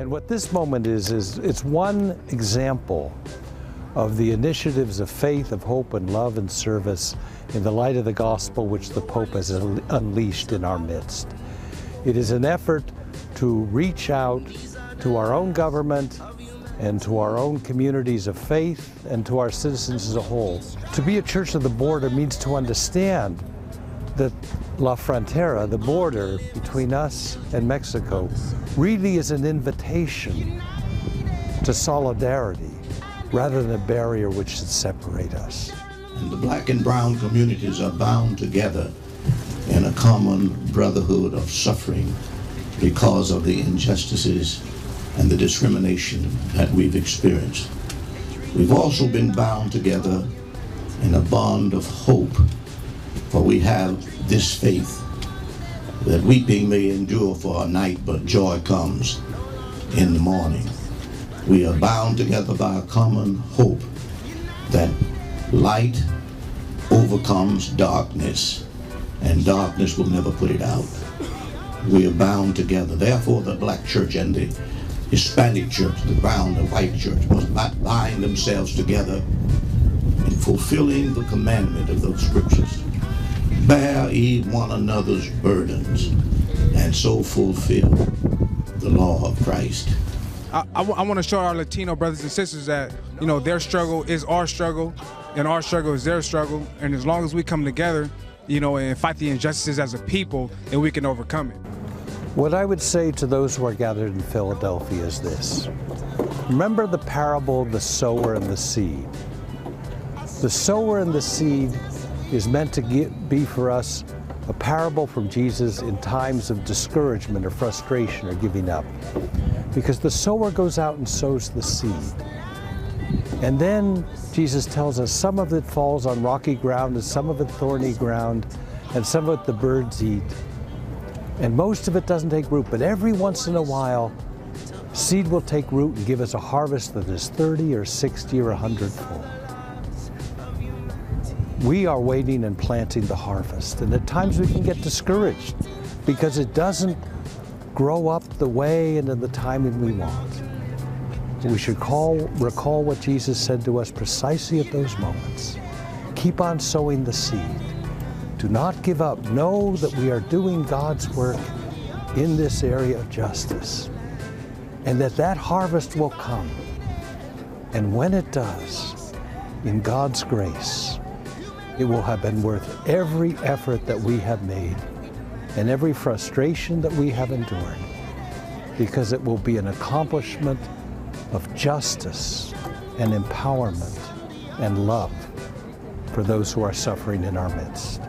And what this moment is it's one example of the initiatives of faith, of hope and love and service in the light of the gospel which the Pope has unleashed in our midst. It is an effort to reach out to our own government and to our own communities of faith and to our citizens as a whole. To be a church of the border means to understand that La Frontera, the border between us and Mexico, really is an invitation to solidarity rather than a barrier which should separate us. And the black and brown communities are bound together in a common brotherhood of suffering because of the injustices and the discrimination that we've experienced. We've also been bound together in a bond of hope, for we have this faith that weeping may endure for a night, but joy comes in the morning. We are bound together by a common hope that light overcomes darkness, and darkness will never put it out. We are bound together. Therefore, the black church and the Hispanic church, the brown and white church, must bind themselves together in fulfilling the commandment of those scriptures. Bear ye one another's burdens, and so fulfill the law of Christ. I want to show our Latino brothers and sisters that, you know, their struggle is our struggle, and our struggle is their struggle. And as long as we come together, you know, and fight the injustices as a people, then we can overcome it. What I would say to those who are gathered in Philadelphia is this. Remember the parable of the sower and the seed. The sower and the seed is meant to be for us a parable from Jesus in times of discouragement or frustration or giving up. Because the sower goes out and sows the seed. And then Jesus tells us some of it falls on rocky ground and some of it thorny ground and some of it the birds eat. And most of it doesn't take root, but every once in a while, seed will take root and give us a harvest that is 30 or 60 or 100-fold. We are waiting and planting the harvest, and at times we can get discouraged because it doesn't grow up the way and in the timing we want. We should recall what Jesus said to us precisely at those moments. Keep on sowing the seed. Do not give up. Know that we are doing God's work in this area of justice, and that harvest will come. And when it does, in God's grace, it will have been worth every effort that we have made and every frustration that we have endured, because it will be an accomplishment of justice and empowerment and love for those who are suffering in our midst.